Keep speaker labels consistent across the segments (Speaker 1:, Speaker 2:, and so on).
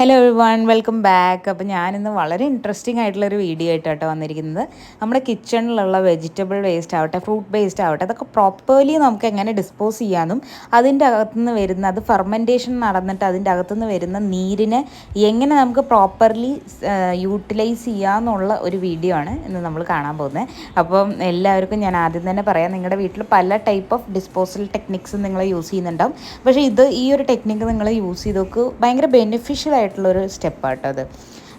Speaker 1: Hello everyone, welcome back. അപ്പോൾ ഞാനിന്ന് വളരെ ഇൻട്രസ്റ്റിംഗ് ആയിട്ടുള്ളൊരു വീഡിയോ ആയിട്ടാണ് വന്നിരിക്കുന്നത്. നമ്മുടെ കിച്ചണിലുള്ള വെജിറ്റബിൾ വേസ്റ്റ് ആവട്ടെ, ഫ്രൂട്ട് വേസ്റ്റ് ആവട്ടെ, അതൊക്കെ പ്രോപ്പർലി നമുക്ക് എങ്ങനെ ഡിസ്പോസ് ചെയ്യാനും അതിൻ്റെ അകത്തുനിന്ന് വരുന്ന അത് ഫെർമെൻറ്റേഷൻ നടന്നിട്ട് അതിൻ്റെ അകത്തുനിന്ന് വരുന്ന നീരിനെ എങ്ങനെ നമുക്ക് പ്രോപ്പർലി യൂട്ടിലൈസ് ചെയ്യാമെന്നുള്ള ഒരു വീഡിയോ ആണ് ഇന്ന് നമ്മൾ കാണാൻ പോകുന്നത്. അപ്പം എല്ലാവർക്കും ഞാൻ ആദ്യം തന്നെ പറയാം, നിങ്ങളുടെ വീട്ടിൽ പല ടൈപ്പ് ഓഫ് ഡിസ്പോസൽ ടെക്നിക്സ് നിങ്ങൾ യൂസ് ചെയ്യുന്നുണ്ടാവും. പക്ഷേ ഈ ഒരു ടെക്നിക്ക് നിങ്ങൾ യൂസ് ചെയ്ത് നോക്ക്, ഭയങ്കര ബെനിഫിഷ്യൽ ആയിട്ടുള്ളൊരു സ്റ്റെപ്പാട്ടോ അത്.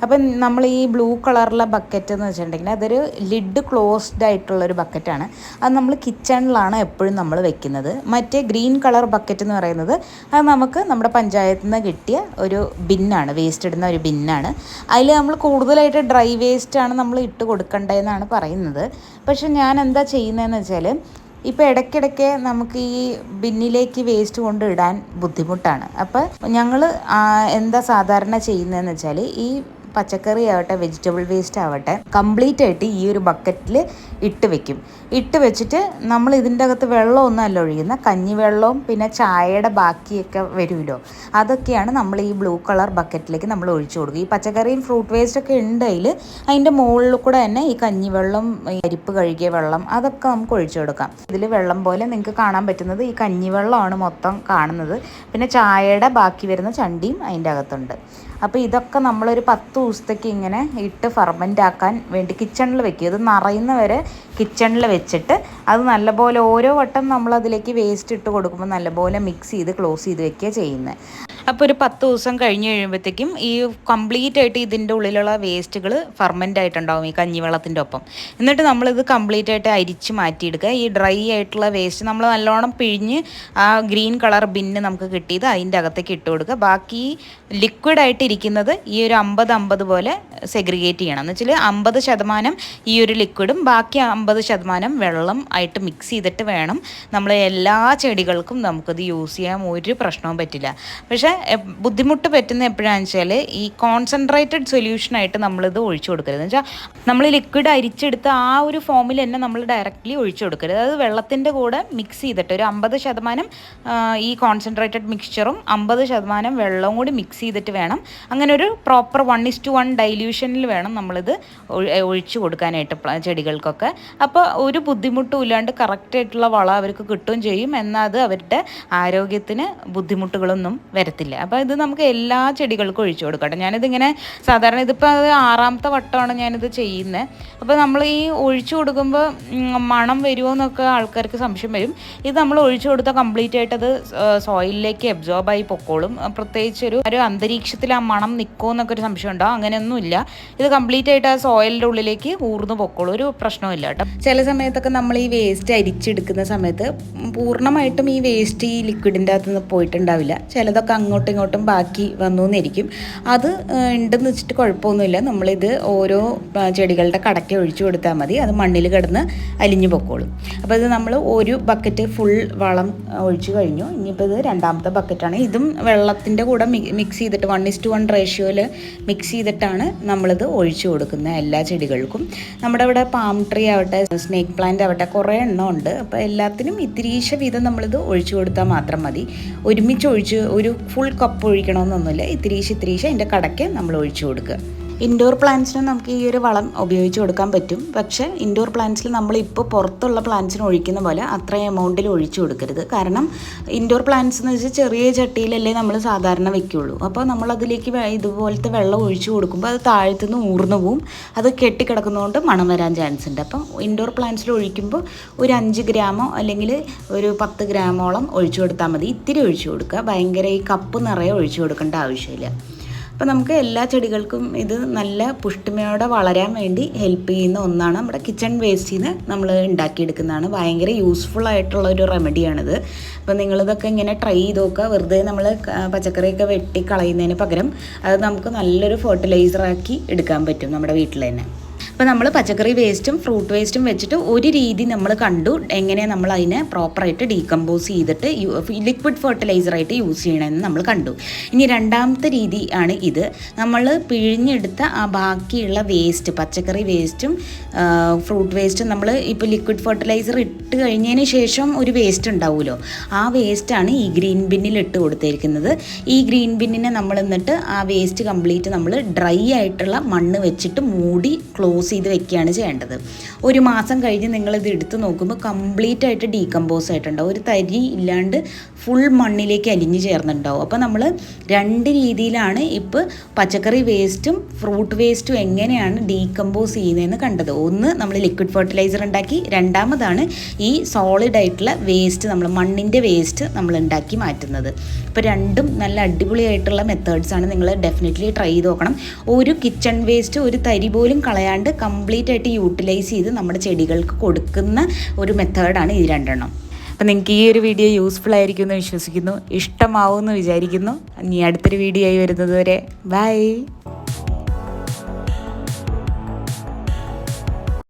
Speaker 1: അപ്പം നമ്മൾ ഈ ബ്ലൂ കളറിലെ ബക്കറ്റ് എന്ന് വെച്ചിട്ടുണ്ടെങ്കിൽ അതൊരു ലിഡ് ക്ലോസ്ഡ് ആയിട്ടുള്ളൊരു ബക്കറ്റാണ്. അത് നമ്മൾ കിച്ചണിലാണ് എപ്പോഴും നമ്മൾ വെക്കുന്നത്. മറ്റേ ഗ്രീൻ കളർ ബക്കറ്റ് എന്ന് പറയുന്നത് അത് നമുക്ക് നമ്മുടെ പഞ്ചായത്തിൽ നിന്ന് കിട്ടിയ ഒരു ബിന്നാണ്, വേസ്റ്റ് ഇടുന്ന ഒരു ബിന്നാണ്. അതിൽ നമ്മൾ കൂടുതലായിട്ട് ഡ്രൈ വേസ്റ്റാണ് നമ്മൾ ഇട്ട് കൊടുക്കേണ്ടതെന്നാണ് പറയുന്നത്. പക്ഷെ ഞാൻ എന്താ ചെയ്യുന്നതെന്ന് വെച്ചാൽ, ഇപ്പോൾ ഇടയ്ക്കിടയ്ക്ക് നമുക്ക് ഈ ബിന്നിലേക്ക് വേസ്റ്റ് കൊണ്ട് ഇടാൻ ബുദ്ധിമുട്ടാണ്. അപ്പോൾ ഞങ്ങൾ എന്താ സാധാരണ ചെയ്യുന്നതെന്ന് വെച്ചാൽ, ഈ പച്ചക്കറി ആവട്ടെ വെജിറ്റബിൾ വേസ്റ്റ് ആവട്ടെ കംപ്ലീറ്റ് ആയിട്ട് ഈ ഒരു ബക്കറ്റിൽ ഇട്ട് വെച്ചിട്ട് നമ്മൾ ഇതിൻ്റെ അകത്ത് വെള്ളമൊന്നും അല്ല ഒഴിക്കുന്ന, കഞ്ഞിവെള്ളവും പിന്നെ ചായയുടെ ബാക്കിയൊക്കെ വരുമല്ലോ, അതൊക്കെയാണ് നമ്മൾ ഈ ബ്ലൂ കളർ ബക്കറ്റിലേക്ക് നമ്മൾ ഒഴിച്ചു കൊടുക്കുക. ഈ പച്ചക്കറിയും ഫ്രൂട്ട് വേസ്റ്റൊക്കെ ഉണ്ട് അതിൻ്റെ മുകളിൽ കൂടെ തന്നെ ഈ കഞ്ഞിവെള്ളം, അരിപ്പ് കഴുകിയ വെള്ളം, അതൊക്കെ നമുക്ക് ഒഴിച്ചു കൊടുക്കാം. ഇതിൽ വെള്ളം പോലെ നിങ്ങൾക്ക് കാണാൻ പറ്റുന്നത് ഈ കഞ്ഞിവെള്ളമാണ് മൊത്തം കാണുന്നത്. പിന്നെ ചായയുടെ ബാക്കി വരുന്ന ചണ്ടിയും അതിൻ്റെ അകത്തുണ്ട്. അപ്പോൾ ഇതൊക്കെ നമ്മളൊരു 10 ദിവസത്തേക്ക് ഇങ്ങനെ ഇട്ട് ഫെർമെൻ്റ് ആക്കാൻ വേണ്ടി കിച്ചണിൽ വെക്കുക. ഇത് നിറയുന്നവരെ കിച്ചണിൽ വെച്ചിട്ട് അത് നല്ലപോലെ ഓരോ വട്ടം നമ്മളതിലേക്ക് വേസ്റ്റ് ഇട്ട് കൊടുക്കുമ്പോൾ നല്ലപോലെ മിക്സ് ചെയ്ത് ക്ലോസ് ചെയ്ത് വെക്കുക ചെയ്യുന്നത്. അപ്പോൾ ഒരു 10 ദിവസം കഴിഞ്ഞ് കഴിയുമ്പോഴത്തേക്കും ഈ കംപ്ലീറ്റ് ആയിട്ട് ഇതിൻ്റെ ഉള്ളിലുള്ള വേസ്റ്റുകൾ ഫെർമെൻ്റ് ആയിട്ടുണ്ടാവും ഈ കഞ്ഞിവെള്ളത്തിൻ്റെ ഒപ്പം. എന്നിട്ട് നമ്മളിത് കംപ്ലീറ്റ് ആയിട്ട് അരിച്ച് മാറ്റിയെടുക്കുക. ഈ ഡ്രൈ ആയിട്ടുള്ള വേസ്റ്റ് നമ്മൾ നല്ലോണം പിഴിഞ്ഞ് ആ ഗ്രീൻ കളർ ബിന്ന് നമുക്ക് കിട്ടിയത് അതിൻ്റെ അകത്തേക്ക് ഇട്ട് കൊടുക്കുക. ബാക്കി ലിക്വിഡായിട്ട് ഇരിക്കുന്നത് ഈ ഒരു 50-50 പോലെ സെഗ്രിഗേറ്റ് ചെയ്യണം. എന്ന് വെച്ചാൽ 50% ഈ ഒരു ലിക്വിഡും ബാക്കി 50% വെള്ളം ആയിട്ട് മിക്സ് ചെയ്തിട്ട് വേണം നമ്മൾ എല്ലാ ചെടികൾക്കും നമുക്കത് യൂസ് ചെയ്യാൻ. ഒരു പ്രശ്നവും പറ്റില്ല. പക്ഷേ ബുദ്ധിമുട്ട് പറ്റുന്ന എപ്പോഴാണെന്ന് വെച്ചാൽ, ഈ കോൺസെൻട്രേറ്റഡ് സൊല്യൂഷനായിട്ട് നമ്മളിത് ഒഴിച്ചു കൊടുക്കരുത്. എന്ന് വെച്ചാൽ നമ്മൾ ലിക്വിഡ് അരിച്ചെടുത്ത് ആ ഒരു ഫോമിൽ തന്നെ നമ്മൾ ഡയറക്റ്റ്ലി ഒഴിച്ചു കൊടുക്കരുത്. അത് വെള്ളത്തിൻ്റെ കൂടെ മിക്സ് ചെയ്തിട്ട് ഒരു 50% ഈ കോൺസെൻട്രേറ്റഡ് മിക്സ്ചറും 50% വെള്ളവും കൂടി മിക്സ് ചെയ്തിട്ട് വേണം, അങ്ങനെ ഒരു പ്രോപ്പർ 1:1 ഡൈല്യൂഷനിൽ വേണം നമ്മളിത് ഒഴിച്ചു കൊടുക്കാനായിട്ട് ചെടികൾക്കൊക്കെ. അപ്പോൾ ഒരു ബുദ്ധിമുട്ടും ഇല്ലാണ്ട് കറക്റ്റായിട്ടുള്ള വളം അവർക്ക് കിട്ടുകയും ചെയ്യും. എന്നാൽ അത് അവരുടെ ആരോഗ്യത്തിന് ബുദ്ധിമുട്ടുകളൊന്നും വരത്തില്ല. അപ്പോൾ ഇത് നമുക്ക് എല്ലാ ചെടികൾക്കും ഒഴിച്ചു കൊടുക്കട്ടെ. ഞാനിതിങ്ങനെ സാധാരണ ഇതിപ്പോൾ അത് 6ാമത്തെ വട്ടമാണ് ഞാനിത് ചെയ്യുന്നത്. അപ്പോൾ നമ്മൾ ഈ ഒഴിച്ചു കൊടുക്കുമ്പോൾ മണം വരുമോ എന്നൊക്കെ ആൾക്കാർക്ക് സംശയം വരും. ഇത് നമ്മൾ ഒഴിച്ചു കൊടുത്താൽ കംപ്ലീറ്റ് ആയിട്ട് അത് സോയിലിലേക്ക് അബ്സോർബായി പൊക്കോളും. പ്രത്യേകിച്ച് ഒരു അന്തരീക്ഷത്തിൽ ആ മണം നിൽക്കുമോ എന്നൊക്കെ ഒരു സംശയം ഉണ്ടാവും. അങ്ങനെയൊന്നുമില്ല. ഇത് കംപ്ലീറ്റ് ആയിട്ട് ആ സോയിലിൻ്റെ ഉള്ളിലേക്ക് ഊർന്ന് പൊക്കോളും, ഒരു പ്രശ്നമില്ല കേട്ടോ. ചില സമയത്തൊക്കെ നമ്മൾ ഈ വേസ്റ്റ് അരിച്ചെടുക്കുന്ന സമയത്ത് പൂർണ്ണമായിട്ടും ഈ വേസ്റ്റ് ഈ ലിക്വിഡിൻ്റെ അകത്തുനിന്ന് പോയിട്ടുണ്ടാവില്ല. ചിലതൊക്കെ അങ്ങോട്ടും ഇങ്ങോട്ടും ബാക്കി വന്നു എന്നിരിക്കും. അത് ഉണ്ടെന്ന് വെച്ചിട്ട് കുഴപ്പമൊന്നുമില്ല. നമ്മളിത് ഓരോ ചെടികളുടെ കടയ്ക്ക് ഒഴിച്ചു കൊടുത്താൽ മതി, അത് മണ്ണിൽ കിടന്ന് അലിഞ്ഞു പൊക്കോളും. അപ്പോൾ ഇത് നമ്മൾ ഒരു ബക്കറ്റ് ഫുൾ വളം ഒഴിച്ചു കഴിഞ്ഞു. ഇനിയിപ്പോൾ ഇത് 2ാമത്തെ ബക്കറ്റാണ്. ഇതും വെള്ളത്തിൻ്റെ കൂടെ മിക്സ് ചെയ്തിട്ട് 1:1 റേഷ്യോയിൽ മിക്സ് ചെയ്തിട്ടാണ് നമ്മളിത് ഒഴിച്ചു കൊടുക്കുന്നത് എല്ലാ ചെടികൾക്കും. നമ്മുടെ ഇവിടെ പാം ട്രീ ആവട്ടെ, സ്നേക്ക് പ്ലാന്റ് ആവട്ടെ, കുറേ എണ്ണം ഉണ്ട്. അപ്പോൾ എല്ലാത്തിനും ഇത്തിരീശ വീതം നമ്മളിത് ഒഴിച്ചു കൊടുത്താൽ മാത്രം മതി. ഒരുമിച്ച് ഒരു ഫുൾ കപ്പ് ഒഴിക്കണമെന്നൊന്നുമില്ല. ഇത്തിരീശ അതിൻ്റെ കടയ്ക്ക് നമ്മൾ ഒഴിച്ചു കൊടുക്കുക. ഇൻഡോർ പ്ലാന്റ്സിന് നമുക്ക് ഈ ഒരു വളം ഉപയോഗിച്ച് കൊടുക്കാൻ പറ്റും. പക്ഷേ ഇൻഡോർ പ്ലാന്റ്സിൽ നമ്മളിപ്പോൾ പുറത്തുള്ള പ്ലാന്റ്സിന് ഒഴിക്കുന്ന പോലെ അത്രയും എമൗണ്ടിൽ ഒഴിച്ചു കൊടുക്കരുത്. കാരണം ഇൻഡോർ പ്ലാന്റ്സ് എന്ന് വെച്ചാൽ ചെറിയ ചട്ടിയിലല്ലേ നമ്മൾ സാധാരണ വെക്കുകയുള്ളൂ. അപ്പോൾ നമ്മളതിലേക്ക് ഇതുപോലത്തെ വെള്ളം ഒഴിച്ചു കൊടുക്കുമ്പോൾ അത് താഴത്തുനിന്ന് ഊർന്നു പോവും. അത് കെട്ടിക്കിടക്കുന്നതുകൊണ്ട് മണം വരാൻ ചാൻസ് ഉണ്ട്. അപ്പം ഇൻഡോർ പ്ലാന്റ്സിൽ ഒഴിക്കുമ്പോൾ ഒരു 5 ഗ്രാമോ അല്ലെങ്കിൽ ഒരു 10 ഗ്രാമോളം ഒഴിച്ചു കൊടുത്താൽ മതി. ഇത്തിരി ഒഴിച്ചു കൊടുക്കുക, ഭയങ്കര ഈ കപ്പ് നിറയെ ഒഴിച്ചു കൊടുക്കേണ്ട ആവശ്യമില്ല. അപ്പോൾ നമുക്ക് എല്ലാ ചെടികൾക്കും ഇത് നല്ല പുഷ്ടിമയോടെ വളരാൻ വേണ്ടി ഹെൽപ്പ് ചെയ്യുന്ന ഒന്നാണ്. നമ്മുടെ കിച്ചൺ വേസ്റ്റിൽ നിന്ന് നമ്മൾ ഉണ്ടാക്കിയെടുക്കുന്നതാണ്. ഭയങ്കര യൂസ്ഫുൾ ആയിട്ടുള്ള ഒരു റെമഡിയാണിത്. അപ്പോൾ നിങ്ങളിതൊക്കെ ഇങ്ങനെ ട്രൈ ചെയ്ത് നോക്കുക. വെറുതെ നമ്മൾ പച്ചക്കറിയൊക്കെ വെട്ടി കളയുന്നതിന് പകരം അത് നമുക്ക് നല്ലൊരു ഫെർട്ടിലൈസറാക്കി എടുക്കാൻ പറ്റും നമ്മുടെ വീട്ടിൽ തന്നെ. അപ്പോൾ നമ്മൾ പച്ചക്കറി വേസ്റ്റും ഫ്രൂട്ട് വേസ്റ്റും വെച്ചിട്ട് ഒരു രീതി നമ്മൾ കണ്ടു, എങ്ങനെ നമ്മൾ അതിനെ പ്രോപ്പറായിട്ട് ഡീകമ്പോസ് ചെയ്തിട്ട് ലിക്വിഡ് ഫെർട്ടിലൈസറായിട്ട് യൂസ് ചെയ്യണമെന്ന് നമ്മൾ കണ്ടു. ഇനി രണ്ടാമത്തെ രീതി ആണ് ഇത്. നമ്മൾ പിഴിഞ്ഞെടുത്ത ആ ബാക്കിയുള്ള വേസ്റ്റ്, പച്ചക്കറി വേസ്റ്റും ഫ്രൂട്ട് വേസ്റ്റും നമ്മൾ ഇപ്പോൾ ലിക്വിഡ് ഫെർട്ടിലൈസർ ഇട്ട് കഴിഞ്ഞതിന് ശേഷം ഒരു വേസ്റ്റ് ഉണ്ടാവുമല്ലോ, ആ വേസ്റ്റാണ് ഈ ഗ്രീൻ ബിന്നിൽ ഇട്ട് കൊടുത്തിരിക്കുന്നത്. ഈ ഗ്രീൻ ബിന്നിനെ നമ്മൾ എന്നിട്ട് ആ വേസ്റ്റ് കംപ്ലീറ്റ് നമ്മൾ ഡ്രൈ ആയിട്ടുള്ള മണ്ണ് വെച്ചിട്ട് മൂടി ക്ലോസ് ചെയ്ത് വെക്കുകയാണ് ചെയ്യേണ്ടത്. ഒരു മാസം കഴിഞ്ഞ് നിങ്ങളിത് എടുത്ത് നോക്കുമ്പോൾ കംപ്ലീറ്റ് ആയിട്ട് ഡീകമ്പോസ് ആയിട്ടുണ്ടാവും, ഒരു തരി ഇല്ലാണ്ട് ഫുൾ മണ്ണിലേക്ക് അലിഞ്ഞ് ചേർന്നിട്ടുണ്ടാവും. അപ്പോൾ നമ്മൾ രണ്ട് രീതിയിലാണ് ഇപ്പോൾ പച്ചക്കറി വേസ്റ്റും ഫ്രൂട്ട് വേസ്റ്റും എങ്ങനെയാണ് ഡീകമ്പോസ് ചെയ്യുന്നതെന്ന് കണ്ടത്. ഒന്ന് നമ്മൾ ലിക്വിഡ് ഫെർട്ടിലൈസർ ഉണ്ടാക്കി, രണ്ടാമതാണ് ഈ സോളിഡ് ആയിട്ടുള്ള വേസ്റ്റ്, നമ്മൾ മണ്ണിൻ്റെ വേസ്റ്റ് നമ്മൾ ഉണ്ടാക്കി മാറ്റുന്നത്. ഇപ്പോൾ രണ്ടും നല്ല അടിപൊളിയായിട്ടുള്ള മെത്തേഡ്സാണ്, നിങ്ങൾ ഡെഫിനറ്റ്ലി ട്രൈ ചെയ്ത് നോക്കണം. ഒരു കിച്ചൺ വേസ്റ്റ് ഒരു തരി പോലും കളയാണ്ട് കംപ്ലീറ്റ് ആയിട്ട് യൂട്ടിലൈസ് ചെയ്ത് നമ്മുടെ ചെടികൾക്ക് കൊടുക്കുന്ന ഒരു മെത്തേഡാണ് ഈ രണ്ടെണ്ണം. അപ്പോൾ നിങ്ങൾക്ക് ഈ ഒരു വീഡിയോ യൂസ്ഫുൾ ആയിരിക്കും എന്ന് വിശ്വസിക്കുന്നു, ഇഷ്ടമാവുമെന്ന് വിചാരിക്കുന്നു. ഇനി അടുത്തൊരു വീഡിയോ ആയി വരുന്നത് വരെ ബൈ.